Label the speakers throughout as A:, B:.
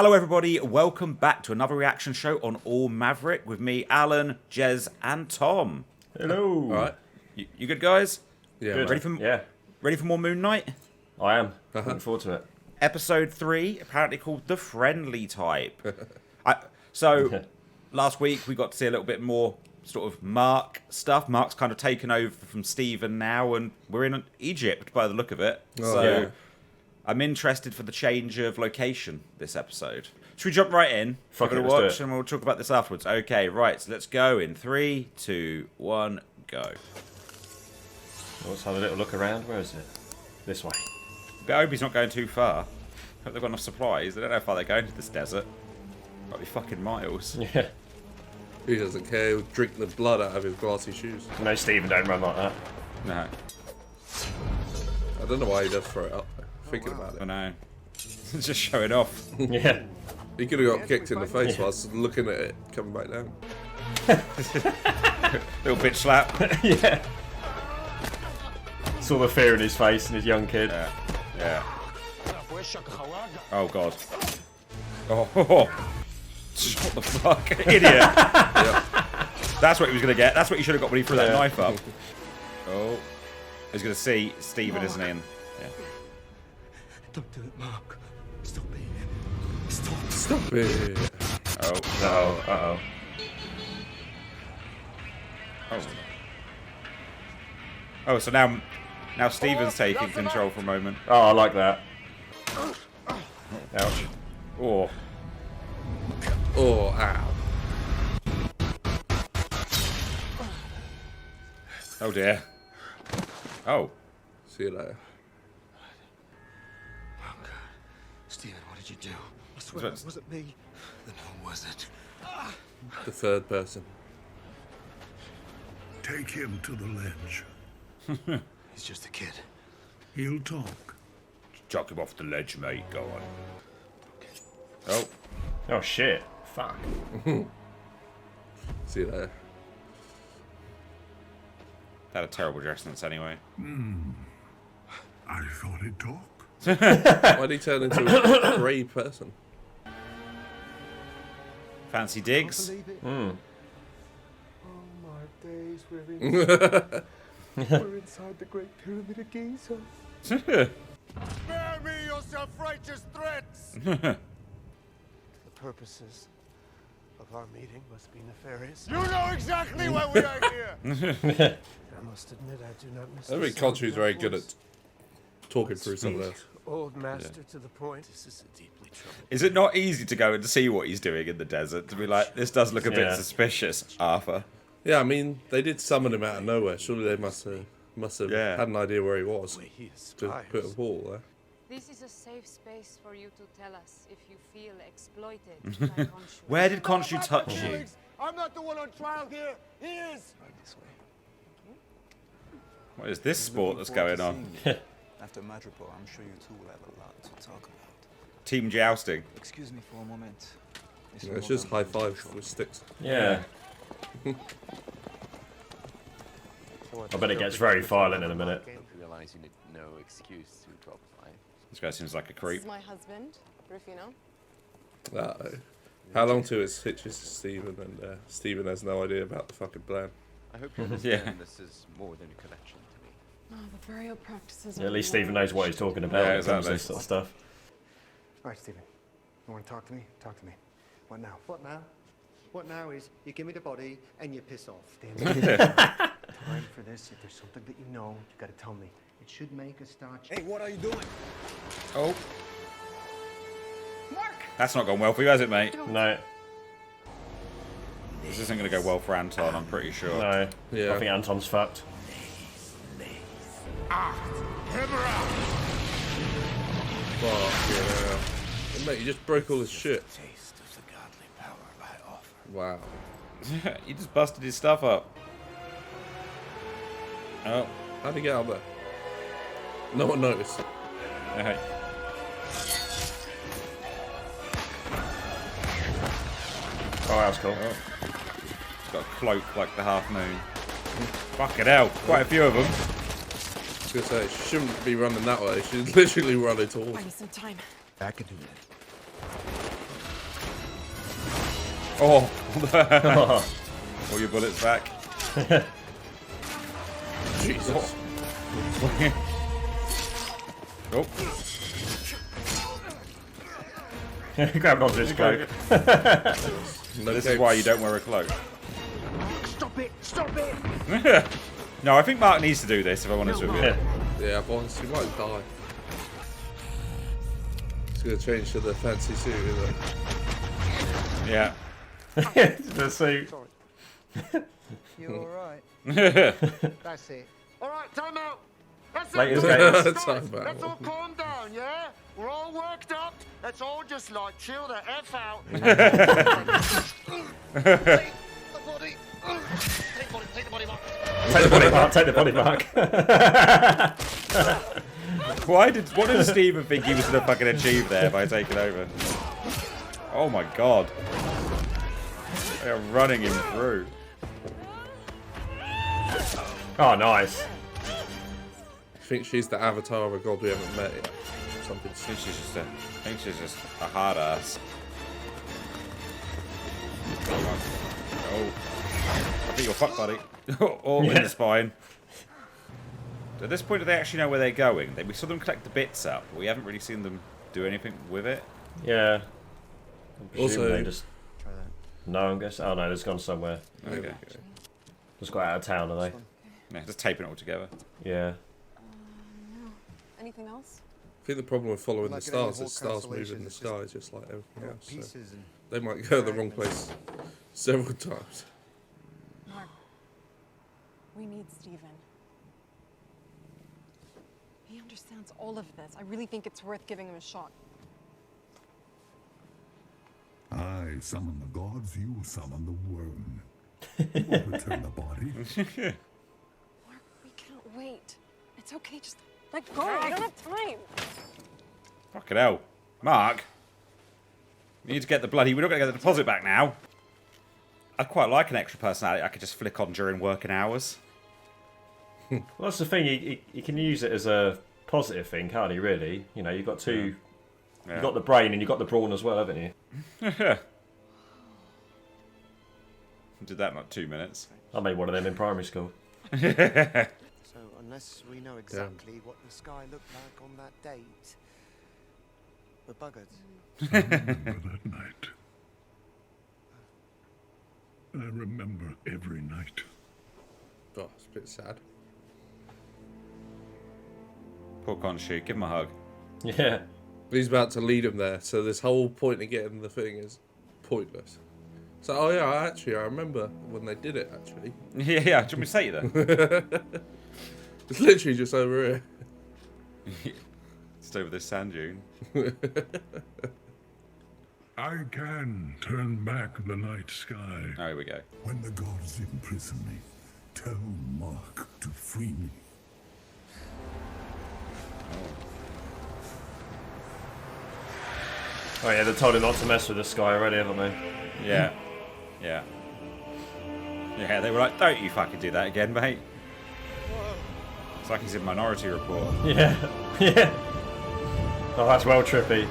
A: Hello everybody, welcome back to another reaction show on All Maverick with me, Alan, Jez and Tom.
B: Hello.
A: Alright. You good guys?
B: Yeah.
C: Good.
A: Ready for more Moon Knight?
C: I am. Looking forward to it.
A: Episode 3, apparently called The Friendly Type. So, last week we got to see a little bit more sort of Marc stuff. Marc's kind of taken over from Steven now, and we're in Egypt by the look of it.
B: Yeah.
A: I'm interested for the change of location this episode. Should we jump right in?
C: Fuck it,
A: let's
C: do
A: watch
C: it.
A: and we'll talk about this afterwards. Okay, right, so let's go in 3, 2, 1, go.
C: Let's have a little look around. Where is it? This way.
A: I hope he's not going too far. Hope they've got enough supplies. I don't know how far they're going to this desert. Might be fucking miles.
C: Yeah.
B: He doesn't care. He'll drink the blood out of his glassy shoes.
C: No, Steven don't run like that.
A: No.
B: I don't know why he does throw it up there. Thinking about
A: I
B: it.
A: know. Just showing off.
C: Yeah.
B: He could have got kicked in the face whilst looking at it coming back down.
A: Little bitch slap.
C: Yeah. Saw the fear in his face and his young kid.
A: Yeah. Oh god. Oh. What the fuck? Idiot.
B: Yep.
A: That's what he was going to get. That's what he should have got when he threw that
C: Yeah.
A: knife up. Oh. He's going to see Steven, isn't he? And, yeah.
D: Don't do it, Marc. Stop it. Stop.
B: Stop it.
A: Oh.
C: Uh-oh. Uh-oh.
A: Oh. Oh, so now Steven's taking control for a moment.
C: Oh, I like that.
A: Ouch. Oh.
B: Oh, ow.
A: Oh dear. Oh.
B: See you later.
D: Marc, Steven, what did you do? I swear it wasn't me. Then who was it?
B: The third person.
E: Take him to the ledge.
D: He's just a kid.
E: He'll talk.
A: Chuck him off the ledge, mate. Go on. Oh.
C: Oh, shit. Fuck.
B: See you later.
A: Had a terrible dress sense anyway.
E: I thought he'd talk.
B: Why'd he turn into a grey person?
A: Fancy digs.
D: Believe it?
C: Mm.
D: Oh my days, we're inside the Great Pyramid of Giza.
F: Spare me your self-righteous threats!
D: The purposes of our meeting must be nefarious.
F: You know exactly why we are here!
D: I must admit, I do not miss
B: I think Khonshu's very good at talking through some of this.
D: Old master to the point. This is a deeply troubled.
A: Is it not easy to go and see what he's doing in the desert? To be like, this does look a bit
C: Yeah.
A: suspicious, Arthur.
B: Yeah, I mean, they did summon him out of nowhere. Surely they must have
A: Yeah.
B: had an idea where he was
D: Wait, he is
B: to put a wall there.
G: This is a safe space for you to tell us if you feel exploited by Khonshu.
A: Where did Khonshu touch you?
F: Colleagues, I'm not the one on trial here. He is!
D: This way.
A: What is this sport that's going on?
H: After Madripoor, I'm sure you two will have a lot to talk about.
A: Team jousting.
H: Excuse me for a moment.
B: Yeah, it's just high five with sticks.
C: Yeah. I bet it gets very violent in a minute.
I: Realize you need no excuse to drop by.
A: This guy seems like a
G: This
A: creep.
G: is my husband, Rufino.
B: How long to it hitches Steven, and Steven has no idea about the fucking plan.
I: I hope you understand this is more than a collection to me.
G: Oh, the burial practices.
C: Yeah, at least Steven knows what he's talking about
A: Yeah,
C: when it comes to
A: exactly.
C: this sort of stuff.
D: All right, Steven. You want to talk to me? Talk to me. What now? What now? What now is you give me the body and you piss off. Time for this. If there's something that you know, you gotta tell me. It should make a start.
F: Hey, what are you doing?
A: Oh. That's not gone well for you, has it, mate?
C: No.
A: This isn't going to go well for Anton, I'm pretty sure.
C: No.
B: Yeah.
C: I think Anton's fucked.
B: Fuck yeah. Hey, mate, you just broke all his shit.
F: Taste of the godly power I offer.
B: Wow.
A: He just busted his stuff up. Oh.
B: How'd he get out there? No one noticed.
A: Okay.
C: Oh, that was cool.
A: Oh. He's got a cloak like the half moon. Fucking hell, quite a few of them.
B: I was gonna say, she shouldn't be running that way. She's literally running towards.
G: Buy me some time.
D: I can do that.
A: Oh. All your bullets back.
B: Jesus.
A: Oh.
C: Grabbing onto his cloak.
A: This is why you don't wear a cloak.
F: Stop it! Stop it!
A: No, I think Mark needs to do this if I'm honest with you.
B: Yeah, boss, you might die. It's gonna change to the fancy suit, isn't it?
A: Yeah.
C: The suit.
D: You alright? That's it.
F: All right, time out. That's
C: Latest
F: it.
C: games.
F: Guys,
B: Time out.
F: let's all calm down, yeah? We're all worked up. Let's all just like chill the f out. Take the body. Take the body, Mark.
C: Take the body mark. Take the body mark.
A: What did Steven think he was gonna fucking achieve there by taking over? Oh my god. They are running him through.
C: Oh, nice.
B: I think she's the avatar of a god we haven't met yet. Something.
A: I think she's just a hard ass. Oh. I think you're fucked, buddy. All in the spine. At this point, do they actually know where they're going? We saw them collect the bits up, but we haven't really seen them do anything with it.
C: Yeah.
B: Also,
C: they just... No, I'm guessing. Oh no, it's gone somewhere.
A: Okay.
C: Just got out of town, are they?
A: Yeah, just taping it all together.
C: Yeah.
G: No. Anything else?
B: I think the problem with following the
D: Like
B: stars
D: any
B: is stars
D: whole
B: move in the
D: constellation,
B: sky just like everything else. So
D: Pieces and
B: they might go the wrong place several times.
G: Mark, we need Steven. He understands all of this. I really think it's worth giving him a shot.
E: I summon the gods, you summon the worm. You will return the body.
G: Mark, we can't wait. It's okay, just let go. I don't have time.
A: Fucking hell. Mark. We need to get the bloody... We're not going to get the deposit back now. I'd quite like an extra personality I could just flick on during working hours.
C: Well, that's the thing. You can use it as a positive thing, can't you? Really, you know, you've got two.
A: Yeah.
C: You've got the brain and you've got the brawn as well, haven't you?
A: Did that in like 2 minutes.
C: I made one of them in primary school.
D: So unless we know exactly what the sky looked like on that date, we're buggered.
E: I remember that night. I remember every night.
B: Oh, it's a bit sad.
A: Poor Khonshu. Give him a hug.
C: Yeah.
B: He's about to lead him there, so this whole point of getting the thing is pointless. So, oh yeah, I remember when they did it, actually.
A: Yeah, do you want me to say that?
B: It's literally just over here.
A: Just over this sand dune.
E: I can turn back the night sky.
A: Oh, here we go.
E: When the gods imprison me, tell Mark to free me.
C: Oh yeah, they told him not to mess with the sky already, haven't they?
A: Yeah. Yeah. Yeah, they were like, don't you fucking do that again, mate. It's like he's in Minority Report.
C: Yeah. Yeah. Oh, that's well trippy.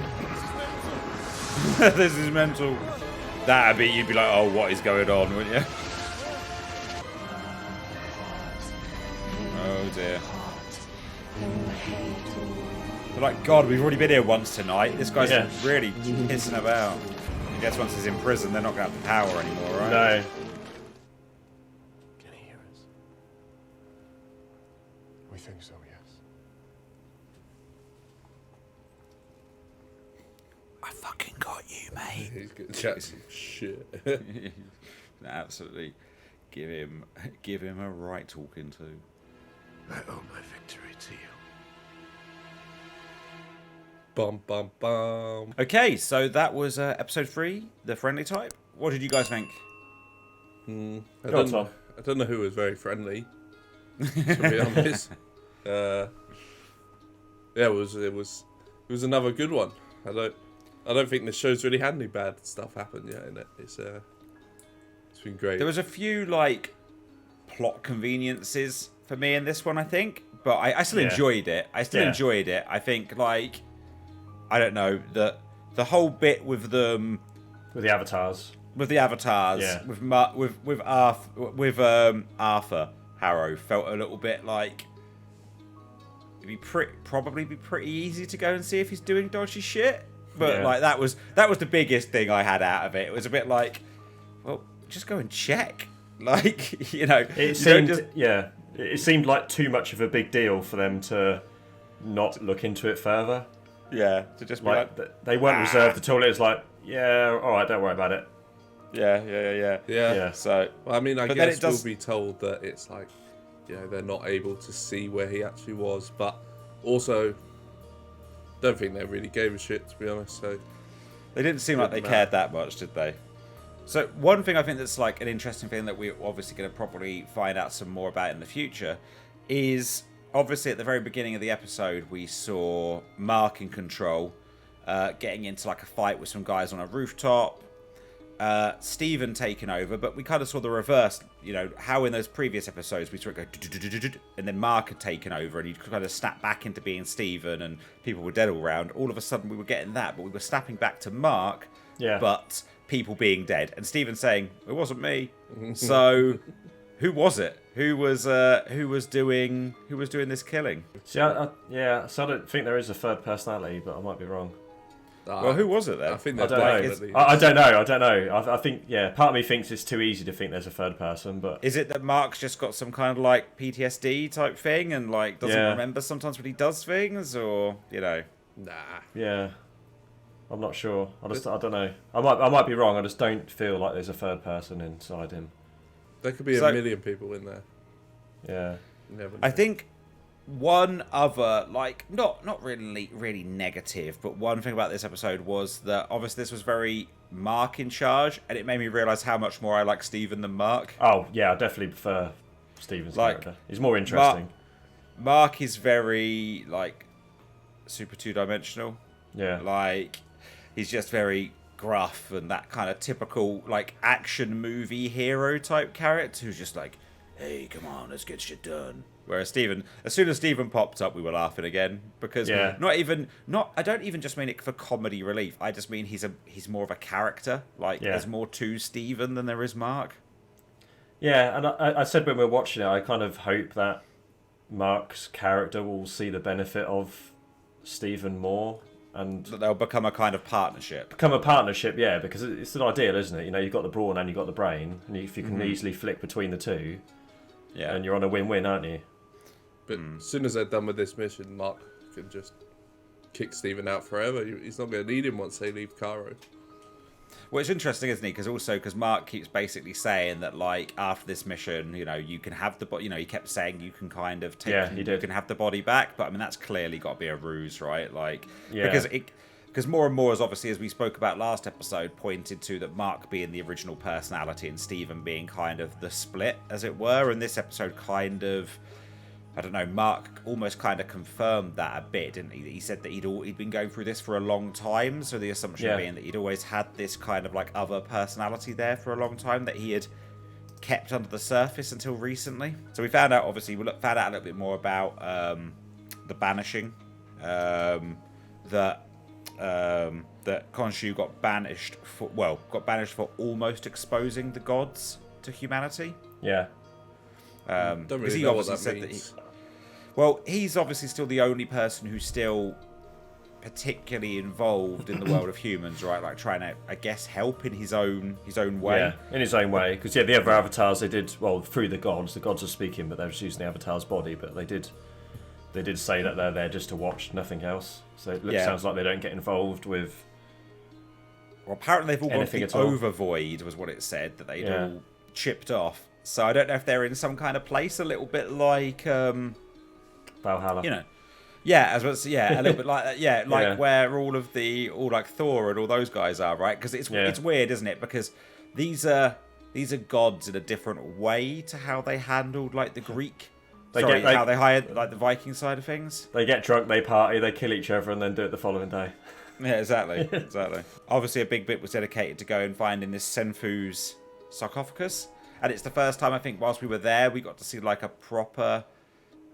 A: This is mental. That'd be, you'd be like, oh, what is going on, wouldn't you? Oh dear. They're like, God, we've already been here once tonight. This guy's really pissing about. I guess once he's in prison, they're not going to have the power anymore, right?
C: No.
F: Can he hear us? We think so, yes.
A: I fucking got you, mate.
B: He's gonna chat some shit.
A: Absolutely. Give him a right talking to.
F: I owe my victory to you.
B: Bum bum bum.
A: Okay, so that was episode 3, the friendly type. What did you guys think?
B: I
C: Go on, Tom.
B: don't know who was very friendly. To be honest. Yeah, it was another good one. I don't think the show's really had any bad stuff happen yet in it. It's been great.
A: There was a few like plot conveniences for me in this one, I think, but I still enjoyed it. I think I don't know, the whole bit with them
C: With the avatars.
A: with the avatars,
C: Yeah.
A: with Arthur Harrow felt a little bit like it'd probably be pretty easy to go and see if he's doing dodgy shit. But like that was the biggest thing I had out of it. It was a bit like, well, just go and check. Like, you know,
C: it seemed like too much of a big deal for them to not look into it further.
A: Yeah, to just be like
C: they weren't reserved at all. It was like, yeah, all right, don't worry about it.
B: Yeah.
A: So,
B: well, I mean, I
A: but
B: guess
A: then
B: we'll be told that it's like, you know, they're not able to see where he actually was, but also don't think they really gave a shit, to be honest. So
A: they didn't seem like they cared that much, did they? So one thing I think that's like an interesting thing that we're obviously going to probably find out some more about in the future is obviously at the very beginning of the episode we saw Marc in control, getting into like a fight with some guys on a rooftop. Steven taking over, but we kind of saw the reverse, you know, how in those previous episodes we saw it go and then Marc had taken over and he'd kind of snap back into being Steven and people were dead all around. All of a sudden we were getting that, but we were snapping back to Marc, but people being dead and Steven saying, it wasn't me. So who was it? Who was doing this killing?
C: See, so I don't think there is a third personality, but I might be wrong.
A: Well, who was it then?
B: I think
C: I don't know. I don't know. I think, part of me thinks it's too easy to think there's a third person, but...
A: Is it that Mark's just got some kind of, like, PTSD type thing and, like, doesn't remember sometimes when he does things, or, you know?
B: Nah.
C: Yeah. I'm not sure. I don't know. I might be wrong. I just don't feel like there's a third person inside him.
B: There could be a million people in there.
C: Yeah.
B: Never know.
A: I think one other, like, not really negative, but one thing about this episode was that obviously this was very Marc in charge, and it made me realise how much more I like Steven than Marc.
C: Oh, yeah, I definitely prefer Steven's character. He's more interesting.
A: Marc is very, like, super two-dimensional.
C: Yeah.
A: Like, he's just very gruff and that kind of typical, like, action movie hero type character who's just like, hey, come on, let's get shit done. Whereas Steven, as soon as Steven popped up, we were laughing again because I don't even just mean it for comedy relief. I just mean he's more of a character. Like there's more to Steven than there is Marc.
C: Yeah, and I said when we were watching it, I kind of hope that Marc's character will see the benefit of Steven more, and
A: that they'll become a kind of partnership.
C: Yeah, because it's an ideal, isn't it? You know, you've got the brawn and you've got the brain, and if you can easily flick between the two, and you're on a win-win, aren't you?
B: But as soon as they're done with this mission, Marc can just kick Steven out forever. He's not going to need him once they leave Cairo.
A: Well, it's interesting, isn't it? Because Marc keeps basically saying that, like, after this mission, you know, you can have the body. You know, he kept saying you can kind of take.
C: Yeah, he did.
A: You can have the body back, but I mean that's clearly got to be a ruse, right? Like, because more and more, as obviously as we spoke about last episode, pointed to that Marc being the original personality and Steven being kind of the split, as it were. And this episode kind of, I don't know, Marc almost kind of confirmed that a bit, didn't he? He said that he'd been going through this for a long time, so the assumption being that he'd always had this kind of like other personality there for a long time that he had kept under the surface until recently. So we found out, obviously, a little bit more about the banishing, that Khonshu got banished for almost exposing the gods to humanity.
C: Yeah.
B: Don't really know what that means.
A: He's obviously still the only person who's still particularly involved in the world of humans, right? Like trying to, I guess, help in his own way.
C: Yeah, in his own way. Because the other avatars they did through the gods. The gods are speaking, but they're just using the avatar's body. But they did say that they're there just to watch, nothing else. So it sounds like they don't get involved with.
A: Well, apparently they've all gone
C: anything
A: to the overvoid, was what it said, that they'd all chipped off. So I don't know if they're in some kind of place, a little bit like
C: Valhalla.
A: You know, a little bit like that. Yeah, like where all like Thor and all those guys are, right? Because it's weird, isn't it? Because these are gods in a different way to how they handled like the Greek. How they hired like the Viking side of things.
C: They get drunk, they party, they kill each other, and then do it the following day.
A: Yeah, exactly. Obviously, a big bit was dedicated to go and finding this Senfu's sarcophagus. And it's the first time, I think, whilst we were there, we got to see like a proper,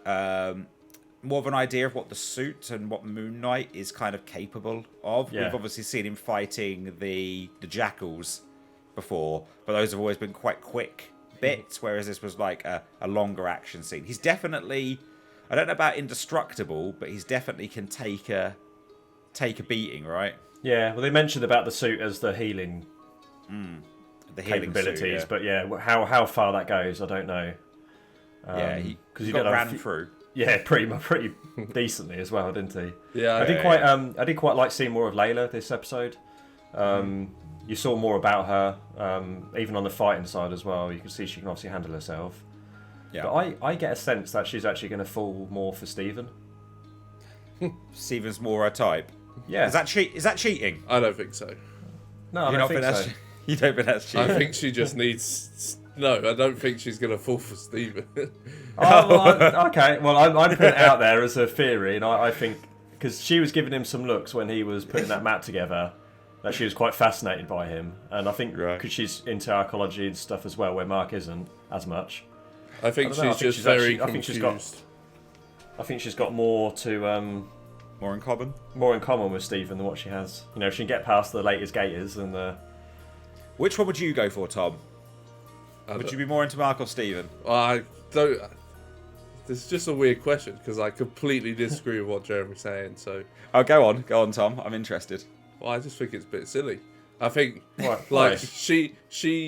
A: more of an idea of what the suit and what Moon Knight is kind of capable of. Yeah. We've obviously seen him fighting the jackals before, but those have always been quite quick bits, whereas this was like a longer action scene. He's definitely, I don't know about indestructible, but he's definitely can take a beating, right?
C: Yeah, well, they mentioned about the suit as the healing,
A: The healing
C: capabilities,
A: suit, yeah.
C: but yeah, how far that goes, I don't know.
A: Yeah, he
C: you
A: got
C: got
A: ran through.
C: Yeah, pretty decently as well, didn't he?
B: Yeah,
C: I did quite like seeing more of Layla this episode. You saw more about her, even on the fighting side as well. You can see she can obviously handle herself.
A: Yeah.
C: But I get a sense that she's actually going to fall more for Steven.
A: Steven's more her type.
C: Yeah.
A: Is that cheating?
B: I don't think so.
C: No, I
A: You
C: don't think so.
A: You don't think that's cheating?
B: I think she just needs. No, I don't think she's gonna fall for Steven.
C: Okay. Well, I'm putting it out there as a theory, and I think because she was giving him some looks when he was putting that map together, that she was quite fascinated by him, and I think because she's into archaeology and stuff as well, where Mark isn't as much.
B: I think
C: I
B: she's very confused.
C: I think she's got more to
A: More in common?
C: more in common with Steven than what she has. You know, she can get past the latest gators and
A: Which one would you go for, Tom? Would you be more into Mark or Steven?
B: I don't. This is just a weird question because I completely disagree with what Jeremy's saying. So,
A: Oh, go on, Tom. I'm interested.
B: well, I just think it's a bit silly. I think
C: Why?
B: like she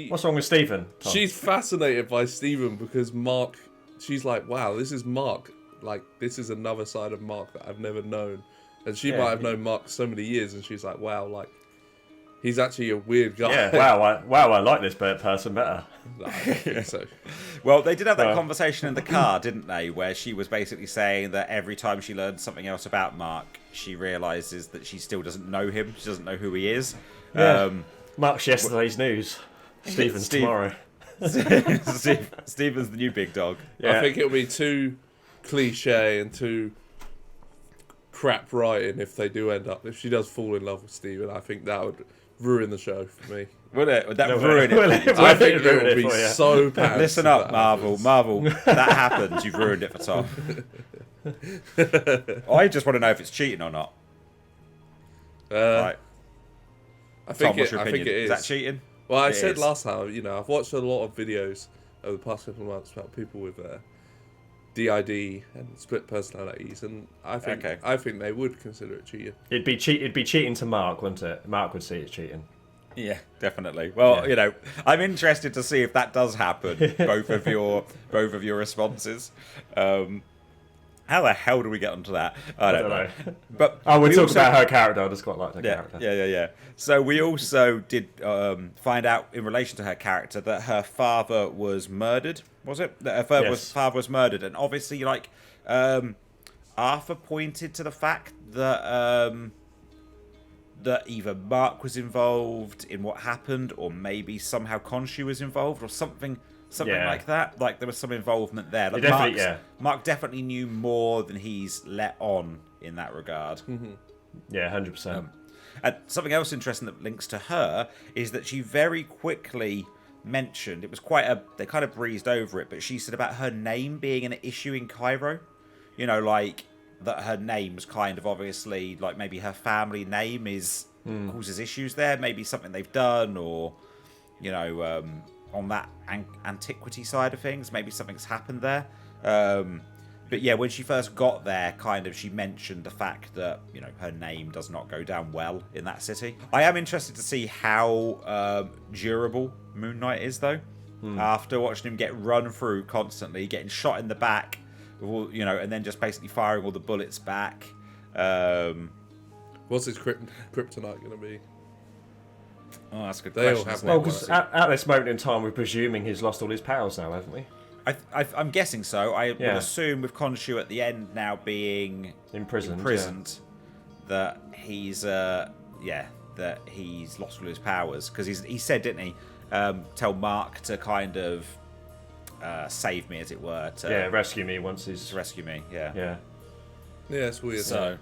C: what's wrong with Steven? Tom?
B: she's fascinated by Steven because Mark. She's like, wow, this is Mark. Like, this is another side of Mark that I've never known. And she might have known Mark so many years, and she's like, wow, like, he's actually a weird guy.
C: Yeah, wow, I like this person better.
B: No, I don't think so.
A: Well, they did have that conversation in the car, didn't they? Where she was basically saying that every time she learns something else about Mark, she realises that she still doesn't know him. She doesn't know who he is.
C: Yeah. Mark's yesterday's news. Steven's tomorrow.
A: Steven's the new big dog.
C: Yeah.
B: I think it'll be too cliche and too crap writing if they do end up. If she does fall in love with Steven, I think that would ruin the show for me.
A: Would it? Would that ruin it?
B: I think it would be so bad.
A: Listen up, Marvel. Marvel, that happens. You've ruined it for Tom. I just want to know if it's cheating or not. Right.
B: I think
A: Tom, what's your
B: I think
A: opinion?
B: it is.
A: Is that cheating?
B: Well, I
A: It
B: said
A: is.
B: last time, I've watched a lot of videos over the past couple of months about people with DID and split personalities, and I think they would consider it cheating.
C: It'd be cheating to Mark, wouldn't it? Mark would see it cheating.
A: Yeah, definitely. Well, I'm interested to see if that does happen. both of your responses. How the hell do we get onto that? I don't know. But
C: we'll talk
A: also
C: about her character. I just quite like her character.
A: Yeah. So we also did find out in relation to her character that her father was murdered. Was it? That her father was murdered, and obviously, Arthur pointed to the fact that that either Mark was involved in what happened, or maybe somehow Khonshu was involved, or something like that. Like there was some involvement there. Like Mark definitely knew more than he's let on in that regard.
C: Mm-hmm. Yeah, 100%.
A: And something else interesting that links to her is that she very quickly mentioned, it was they kind of breezed over it, but she said about her name being an issue in Cairo. That her name's kind of obviously, like maybe her family name causes issues there, maybe something they've done, or, on that antiquity side of things, maybe something's happened there. But yeah, when she first got there, she mentioned the fact that, her name does not go down well in that city. I am interested to see how durable Moon Knight is, though. After watching him get run through constantly, getting shot in the back, and then just basically firing all the bullets back.
B: What's his kryptonite going to be?
A: Oh, that's a good
B: They all
A: question.
B: have
C: Well, because at this moment in time, we're presuming he's lost all his powers now, haven't we?
A: I'm guessing so. I would assume with Khonshu at the end now being imprisoned that he's that he's lost all his powers, because he said, didn't he, tell Mark to kind of save me, as it were.
C: Rescue me once he's...
A: To rescue me, yeah.
B: Yeah, it's weird.
A: So,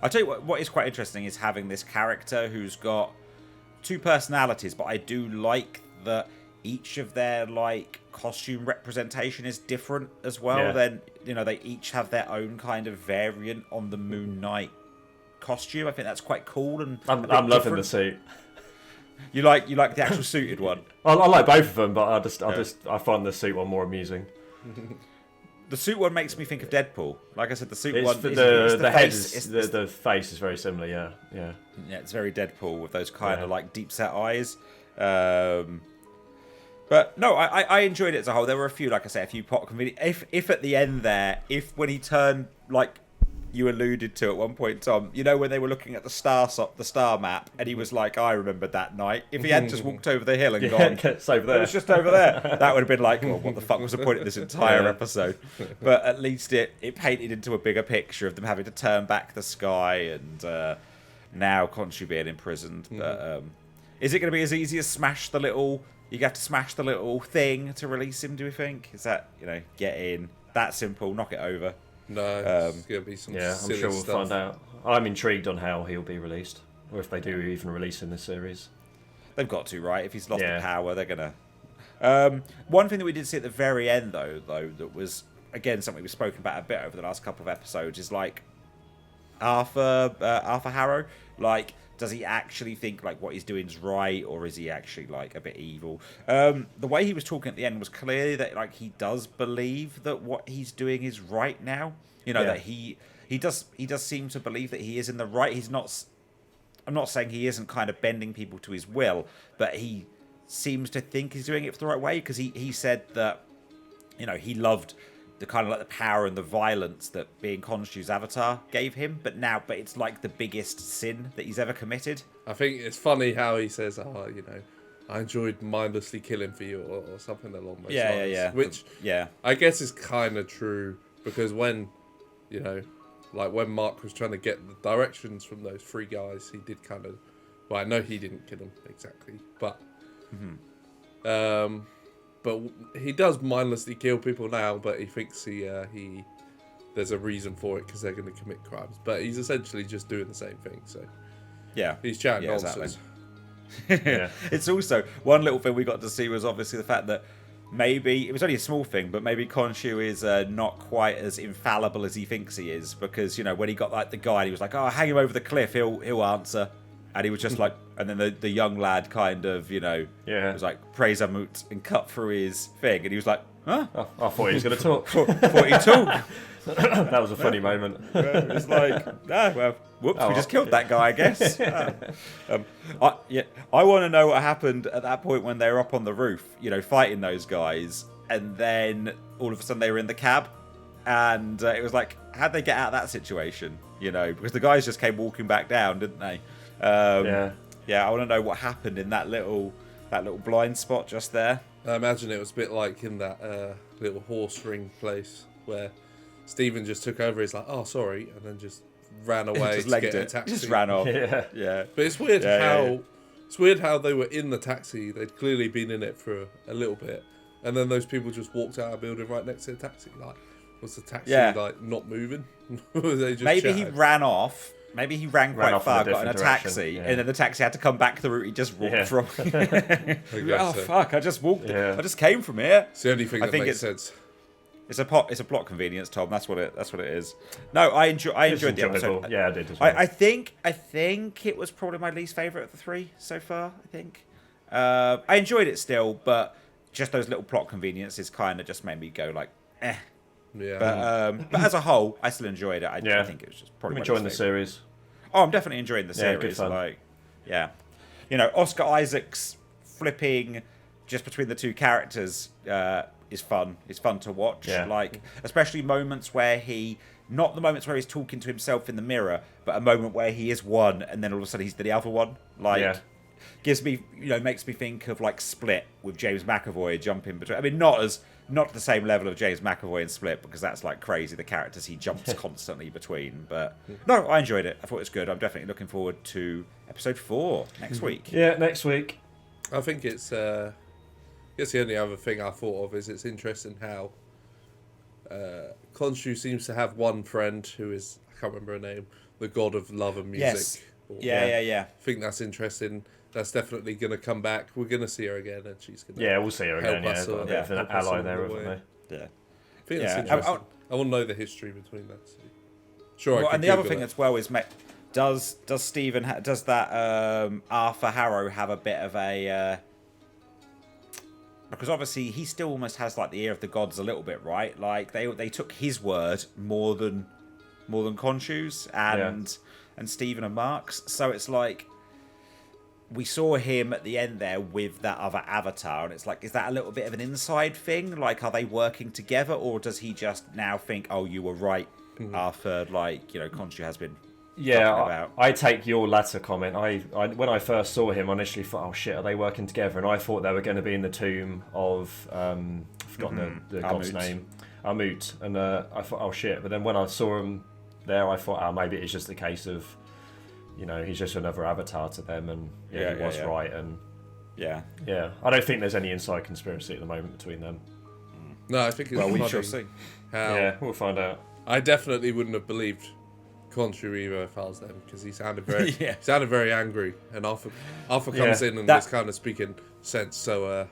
A: I'll tell you what is quite interesting is having this character who's got two personalities, but I do like that each of their costume representation is different as well.
C: Yeah.
A: Then they each have their own kind of variant on the Moon Knight costume. I think that's quite cool, and
C: I'm loving the suit.
A: You like the actual suited one?
C: I like both of them, but I find the suit one more amusing.
A: The suit one makes me think of Deadpool. Like I said, the suit
C: It's
A: one.
C: the head is the face is very similar. Yeah.
A: Yeah, it's very Deadpool with those kind of like deep set eyes. But no, I enjoyed it as a whole. There were a few, like I say, a few plot convenient. If at the end there, when he turned, like you alluded to at one point, Tom, you know when they were looking at the star map, and he was like, "I remembered that night." If he had just walked over the hill and gone,
C: it's over there.
A: It was just over there. That would have been like, well, what the fuck was the point of this entire episode? But at least it painted into a bigger picture of them having to turn back the sky and now Khonshu being imprisoned. But is it going to be as easy as smash the little? You have to smash the little thing to release him. Do we think? Is that get in? That simple? Knock it over.
B: No, it's going to be some
C: I'm
B: silly
C: sure we'll
B: stuff.
C: find out. I'm intrigued on how he'll be released, or if they do even release in this series.
A: They've got to, right? If he's lost the power, they're gonna. One thing that we did see at the very end, though, that was again something we've spoken about a bit over the last couple of episodes, is like Arthur Harrow. Like, does he actually think like what he's doing is right, or is he actually like a bit evil? The way he was talking at the end was clearly that like he does believe that what he's doing is right now. That he does seem to believe that he is in the right. He's not. I'm not saying he isn't kind of bending people to his will, but he seems to think he's doing it for the right way, because he said that he loved the kind of like the power and the violence that being Khonshu's avatar gave him, but it's like the biggest sin that he's ever committed.
B: I think it's funny how he says, I enjoyed mindlessly killing for you, or something along those lines.
A: Yeah.
B: Which I guess is kind of true, because when when Mark was trying to get the directions from those three guys, he did kind of. Well, I know he didn't kill them exactly, but. But he does mindlessly kill people now, but he thinks there's a reason for it because they're going to commit crimes. But he's essentially just doing the same thing. So he's chatting nonsense.
A: Exactly. It's also one little thing we got to see was obviously the fact that maybe it was only a small thing, but maybe Khonshu is not quite as infallible as he thinks he is, because when he got like the guy, he was like, "Oh, hang him over the cliff, he'll answer." And he was just like, and then the young lad kind of, was like, praise Ammit and cut through his thing. And he was like, huh?
C: I thought he was going to talk.
A: thought he talked.
C: That was a funny moment.
A: It was like, whoops, we just killed that guy, I guess. I want to know what happened at that point when they were up on the roof, fighting those guys. And then all of a sudden they were in the cab. And it was like, how'd they get out of that situation? Because the guys just came walking back down, didn't they? I want to know what happened in that little blind spot just there.
B: I imagine it was a bit like in that little horse ring place where Steven just took over. He's like, "Oh, sorry," and then just ran away
A: just
B: to get a taxi.
A: Just ran off. Yeah.
B: But it's weird it's weird how they were in the taxi. They'd clearly been in it for a little bit, and then those people just walked out of the building right next to the taxi. Like, was the taxi like not moving? Was they just
A: maybe
B: chatting?
A: he ran off. Maybe he ran quite far, got in a taxi,
C: yeah.
A: and then the taxi had to come back the route he just walked from. Fuck! I just walked. I just came from here.
B: It's the only thing that makes sense.
A: It's a plot convenience, Tom. That's what it is. No, I enjoyed the episode.
C: Yeah, I did as well.
A: I think it was probably my least favourite of the three so far. I think I enjoyed it still, but just those little plot conveniences kind of just made me go like, eh.
B: Yeah.
A: But as a whole, I still enjoyed it. I think it was just probably.
C: I'm enjoying the series.
A: Oh, I'm definitely enjoying the series.
C: Good fun.
A: Like, Oscar Isaac's flipping just between the two characters is fun. It's fun to watch.
C: Yeah.
A: Like, especially moments where not the moments where he's talking to himself in the mirror, but a moment where he is one, and then all of a sudden he's the other one. Like, gives me, makes me think of like Split with James McAvoy jumping between. I mean, not the same level of James McAvoy in Split, because that's like crazy, the characters he jumps constantly between. But no, I enjoyed it. I thought it was good. I'm definitely looking forward to episode 4 next week.
C: Yeah, next week.
B: I think it's I guess the only other thing I thought of is it's interesting how Khonshu seems to have one friend who is, I can't remember her name, the god of love and music.
A: Yes. Yeah.
B: I think that's interesting. That's definitely going to come back. We're going to see her again, and she's going to
C: we'll see her again.
B: help us
C: Got a bit of an ally there, haven't they?
A: Yeah.
B: I think that's interesting. I want to know the history between that two. Sure,
A: and the other thing as well is does Steven does that Arthur Harrow have a bit of a because obviously he still almost has like the ear of the gods a little bit, right? Like they took his word more than Khonshu's and Steven and Marc's. So it's like we saw him at the end there with that other avatar, and it's like, is that a little bit of an inside thing? Like, are they working together, or does he just now think, oh, you were right, Arthur? Like, you know, Khonshu has been.
C: Yeah, I take your latter comment. I when I first saw him, I initially thought, oh shit, are they working together? And I thought they were going to be in the tomb of I've forgotten the god's name, Ammit. And I thought, oh shit. But then when I saw him there, I thought, oh, maybe it's just a case of, you know, he's just another avatar to them, and he was right. And yeah, I don't think there's any inside conspiracy at the moment between them.
B: No, I think it's
A: we shall see.
C: Yeah, we'll find out.
B: I definitely wouldn't have believed Khonshu either if I was them, because he sounded very angry, and Arthur comes in and was kind of speaking sense. So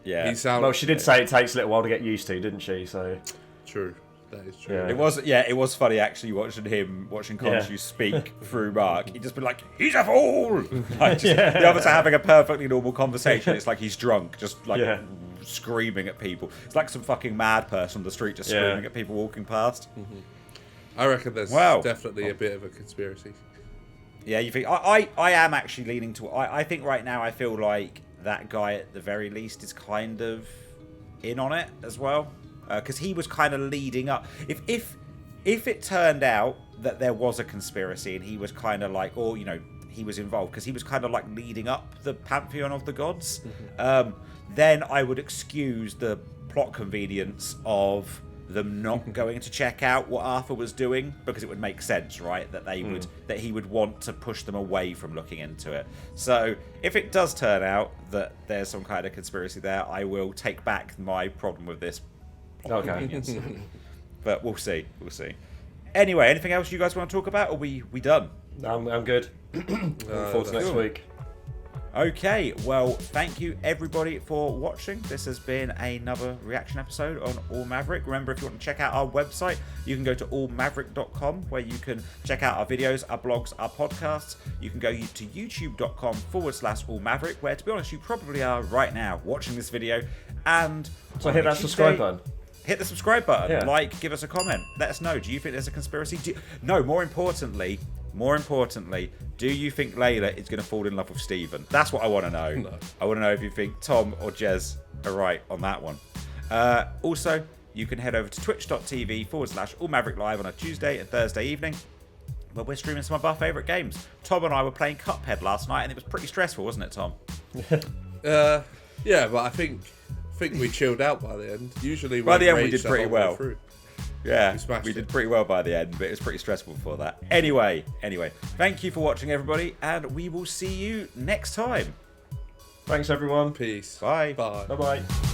B: he sounded.
C: Well, she did say it takes a little while to get used to, didn't she? So
B: true. That is true.
C: Yeah.
A: It was funny actually watching Khonshu speak through Marc. He'd just be like, he's a fool! Like, the others are having a perfectly normal conversation. It's like he's drunk, just like screaming at people. It's like some fucking mad person on the street just screaming at people walking past.
B: Mm-hmm. I reckon there's definitely a bit of a conspiracy.
A: Yeah, you think? I am actually leaning to. I think right now I feel like that guy at the very least is kind of in on it as well. Because he was kind of leading up. If it turned out that there was a conspiracy and he was kind of like, or you know, he was involved because he was kind of like leading up the pantheon of the gods, then I would excuse the plot convenience of them not going to check out what Arthur was doing, because it would make sense, right? That they would that he would want to push them away from looking into it. So if it does turn out that there's some kind of conspiracy there, I will take back my problem with this.
C: Okay.
A: But we'll see. Anyway, anything else you guys want to talk about, or we done?
C: I'm good. Looking forward to next week.
A: Okay, well, thank you everybody for watching. This has been another reaction episode on All Maverick. Remember, if you want to check out our website, you can go to allmaverick.com, where you can check out our videos, our blogs, our podcasts. You can go to youtube.com/All Maverick, where, to be honest, you probably are right now watching this video. And
C: so hit that subscribe button.
A: Hit the subscribe button. Like, give us a comment. Let us know. Do you think there's a conspiracy? More importantly, do you think Layla is going to fall in love with Steven? That's what I want to know.
B: No.
A: I want to know if you think Tom or Jez are right on that one. Also, you can head over to twitch.tv/All Maverick Live on a Tuesday and Thursday evening, where we're streaming some of our favourite games. Tom and I were playing Cuphead last night, and it was pretty stressful, wasn't it, Tom?
B: Yeah, but I think we chilled out by the end. Usually
A: by the end we did pretty well. Yeah,
B: we
A: did pretty well by the end, but it was pretty stressful before that. Anyway, thank you for watching, everybody, and we will see you next time.
C: Thanks, everyone.
B: Peace.
A: Bye.
B: Bye.
C: Bye-bye.